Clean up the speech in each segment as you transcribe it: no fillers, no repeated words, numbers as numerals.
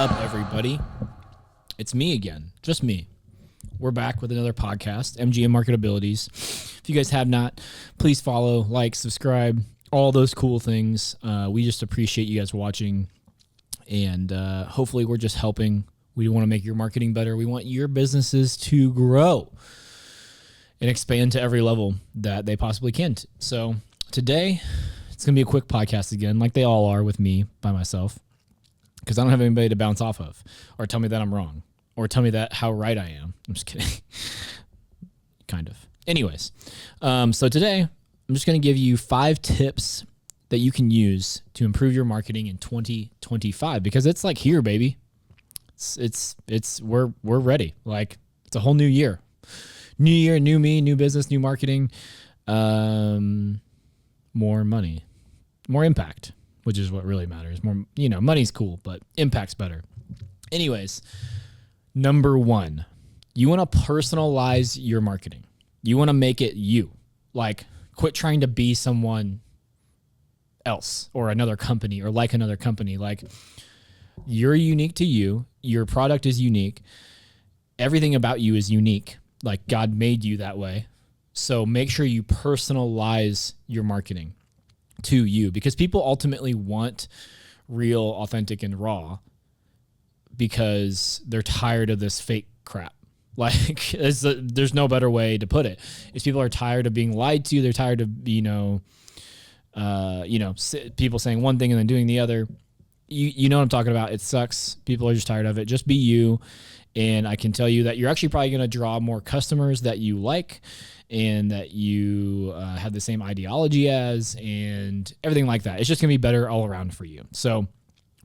up, everybody? It's me again, just me. We're back with another podcast, MGM MarketAbilities. If you guys have not, please follow, like, subscribe, all those cool things. We just appreciate you guys watching, and hopefully we're just helping. We want to make your marketing better. We want your businesses to grow and expand to every level that they possibly can. So today, it's going to be a quick podcast again, like they all are with me by myself, because I don't have anybody to bounce off of or tell me that I'm wrong or tell me that how right I am. I'm just kidding. Kind of. Anyways, so today I'm just going to give you 5 tips that you can use to improve your marketing in 2025, because it's like here, baby. We're ready. Like, it's a whole new year. New year, new me, new business, new marketing, more money, more impact, which is what really matters. More, money's cool, but impact's better. Anyways, number 1, you want to personalize your marketing. You want to make it you. Like, quit trying to be someone else or another company or like another company. Like, you're unique to you. Your product is unique. Everything about you is unique. Like, God made you that way. So make sure you personalize your marketing to you, because people ultimately want real, authentic, and raw, because they're tired of this fake crap. Like, there's no better way to put it. Is people are tired of being lied to. They're tired of, people saying one thing and then doing the other. You know what I'm talking about. It sucks. People are just tired of it. Just be you. And I can tell you that you're actually probably going to draw more customers that you like and that you have the same ideology as and everything like that. It's just going to be better all around for you. So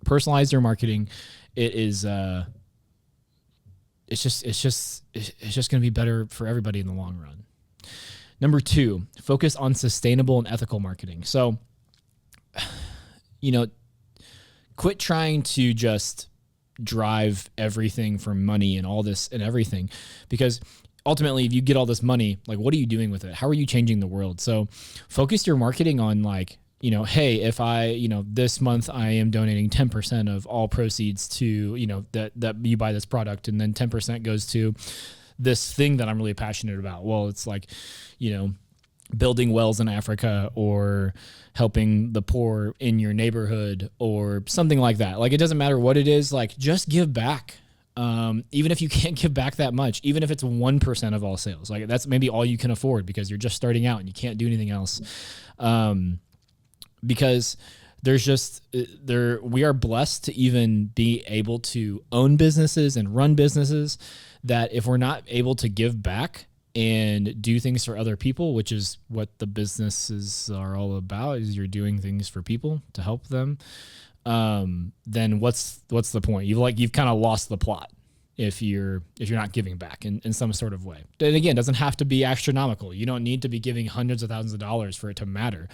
personalize your marketing. It's just going to be better for everybody in the long run. Number 2, focus on sustainable and ethical marketing. So, quit trying to just drive everything for money and all this and everything, because ultimately, if you get all this money, like, what are you doing with it? How are you changing the world? So focus your marketing on, like, hey, if I, this month I am donating 10% of all proceeds to, that you buy this product, and then 10% goes to this thing that I'm really passionate about. Well, it's like, building wells in Africa or helping the poor in your neighborhood or something like that. Like, it doesn't matter what it is, like, just give back. Even if you can't give back that much, even if it's 1% of all sales, like, that's maybe all you can afford because you're just starting out and you can't do anything else. Because we are blessed to even be able to own businesses and run businesses, that if we're not able to give back and do things for other people, which is what the businesses are all about, is you're doing things for people to help them, then what's the point? You've kind of lost the plot if you're not giving back in some sort of way. And again, it doesn't have to be astronomical. You don't need to be giving hundreds of thousands of dollars for it to matter.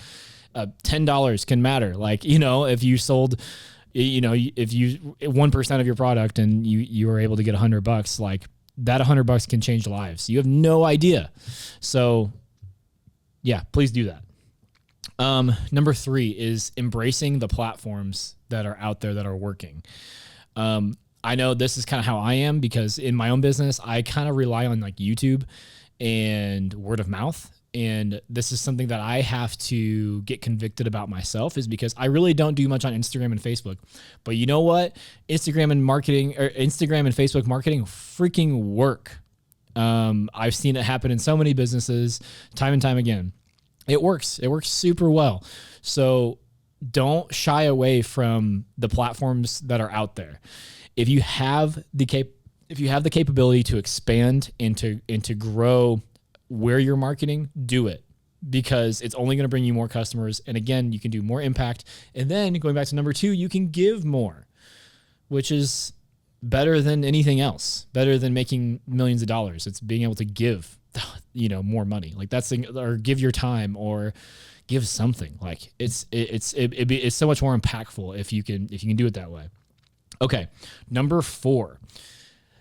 $10 can matter. Like, if you sold, if you 1% of your product and you were able to get $100, like, that $100 can change lives. You have no idea. So yeah, please do that. Number 3 is embracing the platforms that are out there that are working. I know this is kind of how I am, because in my own business, I kind of rely on, like, YouTube and word of mouth. And this is something that I have to get convicted about myself, is because I really don't do much on Instagram and Facebook. But you know what? Instagram and Facebook marketing freaking work. I've seen it happen in so many businesses time and time again. It works. It works super well. So don't shy away from the platforms that are out there. If you have the capability to expand and to grow where you're marketing, do it, because it's only going to bring you more customers. And again, you can do more impact. And then going back to number 2, you can give more, which is better than anything else, better than making millions of dollars. It's being able to give, more money. Like, or give your time or give something. Like, it's so much more impactful if you can do it that way. Okay. Number 4,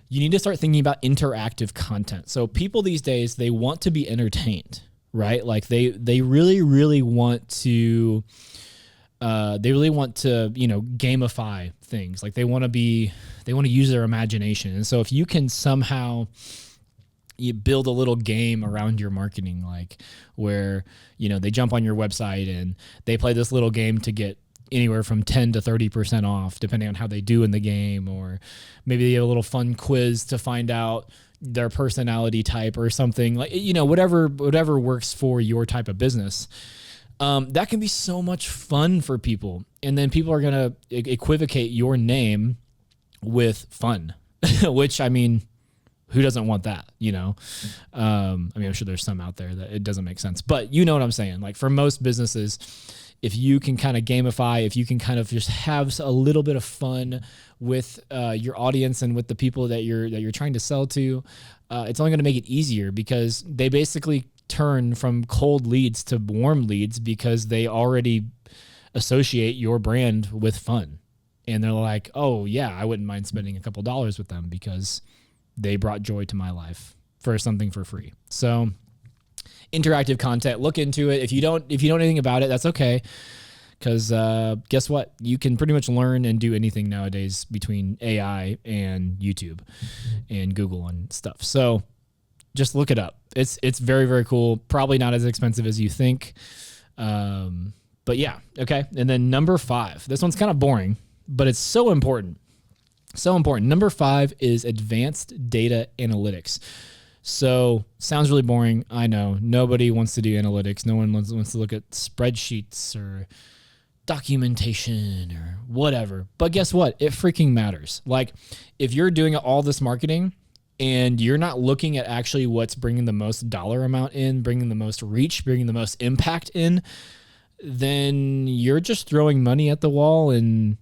you need to start thinking about interactive content. So people these days, they want to be entertained, right? Like, they really, really want to they really want to, gamify things. Like they want to use their imagination. And so if you can somehow you build a little game around your marketing, like where, they jump on your website and they play this little game to get anywhere from 10 to 30% off, depending on how they do in the game, or maybe they have a little fun quiz to find out their personality type or something, like, whatever works for your type of business. That can be so much fun for people. And then people are going to equivocate your name with fun, which, I mean, who doesn't want that, I'm sure there's some out there that it doesn't make sense, but you know what I'm saying? Like for most businesses, if you can kind of gamify, if you can kind of just have a little bit of fun with your audience and with the people that you're trying to sell to, it's only going to make it easier, because they basically turn from cold leads to warm leads because they already associate your brand with fun. And they're like, oh yeah, I wouldn't mind spending a couple dollars with them because they brought joy to my life for something for free. So interactive content, look into it. If you don't know anything about it, that's okay. Because guess what? You can pretty much learn and do anything nowadays between AI and YouTube and Google and stuff. So just look it up. It's very, very cool. Probably not as expensive as you think. But yeah, okay. And then number 5. This one's kind of boring, but it's so important. So important. Number 5 is advanced data analytics. So sounds really boring. I know nobody wants to do analytics. No one wants to look at spreadsheets or documentation or whatever. But guess what? It freaking matters. Like if you're doing all this marketing and you're not looking at actually what's bringing the most dollar amount in, bringing the most reach, bringing the most impact in, then you're just throwing money at the wall and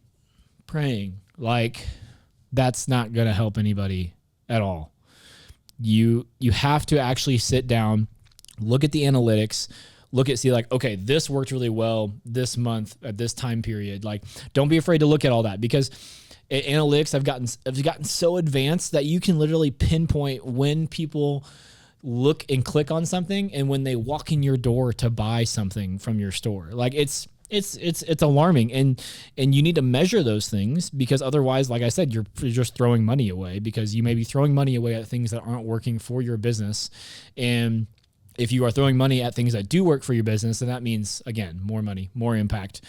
praying. Like that's not going to help anybody at all. You have to actually sit down, look at the analytics, see like, okay, this worked really well this month at this time period. Like, don't be afraid to look at all that, because analytics have gotten so advanced that you can literally pinpoint when people look and click on something and when they walk in your door to buy something from your store. Like it's alarming, and you need to measure those things, because otherwise, like I said, you're just throwing money away, because you may be throwing money away at things that aren't working for your business. And if you are throwing money at things that do work for your business, then that means, again, more money, more impact,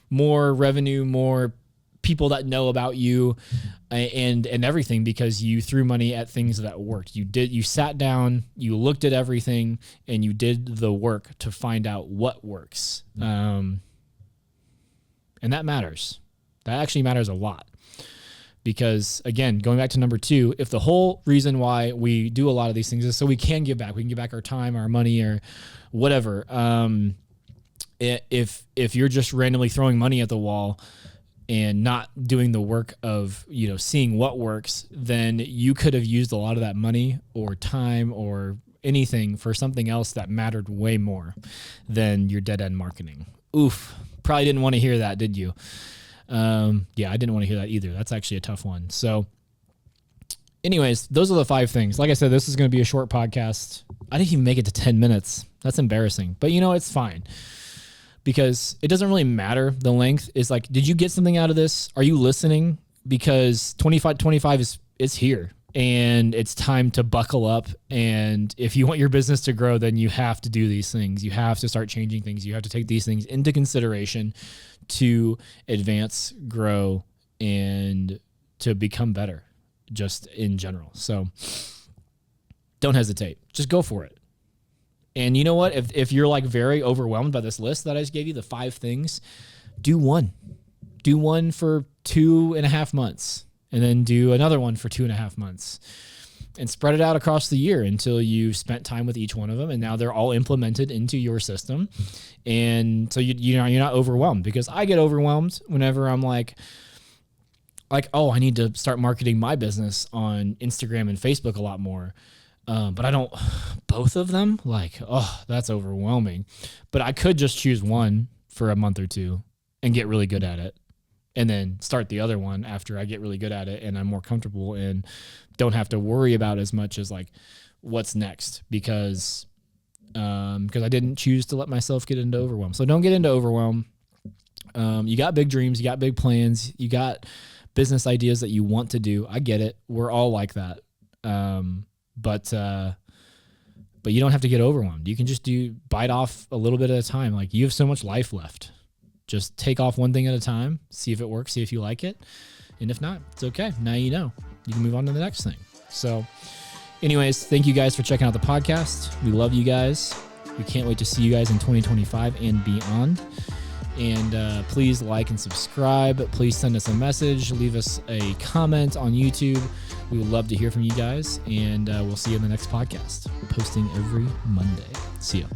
more revenue, more people that know about you, and everything, because you threw money at things that worked. You sat down, you looked at everything, and you did the work to find out what works. And that matters. That actually matters a lot, because again, going back to number 2, if the whole reason why we do a lot of these things is so we can give back, we can give back our time, our money, or whatever. If you're just randomly throwing money at the wall and not doing the work of, seeing what works, then you could have used a lot of that money or time or anything for something else that mattered way more than your dead end marketing. Oof. Probably didn't want to hear that, did you? Yeah, I didn't want to hear that either. That's actually a tough one. So anyways, those are the 5 things. Like I said, this is going to be a short podcast. I didn't even make it to 10 minutes. That's embarrassing. But it's fine, because it doesn't really matter. The length is like, did you get something out of this? Are you listening? Because 25 is here. And it's time to buckle up. And if you want your business to grow, then you have to do these things. You have to start changing things. You have to take these things into consideration to advance, grow, and to become better just in general. So don't hesitate. Just go for it. And you know what? If you're like very overwhelmed by this list that I just gave you, the 5 things, do one. Do one for 2.5 months. And then do another one for 2.5 months, and spread it out across the year until you've spent time with each one of them. And now they're all implemented into your system. And so you're not overwhelmed, because I get overwhelmed whenever I'm like, oh, I need to start marketing my business on Instagram and Facebook a lot more. But I don't, both of them, like, oh, that's overwhelming. But I could just choose one for a month or 2 and get really good at it, and then start the other one after I get really good at it and I'm more comfortable and don't have to worry about as much as like what's next, because I didn't choose to let myself get into overwhelm. So don't get into overwhelm. You got big dreams, you got big plans, you got business ideas that you want to do. I get it. We're all like that. But you don't have to get overwhelmed. You can just bite off a little bit at a time. Like, you have so much life left. Just take off one thing at a time, see if it works, see if you like it. And if not, it's okay. Now you know. You can move on to the next thing. So anyways, thank you guys for checking out the podcast. We love you guys. We can't wait to see you guys in 2025 and beyond. And please like and subscribe. Please send us a message. Leave us a comment on YouTube. We would love to hear from you guys. And we'll see you in the next podcast. We're posting every Monday. See ya.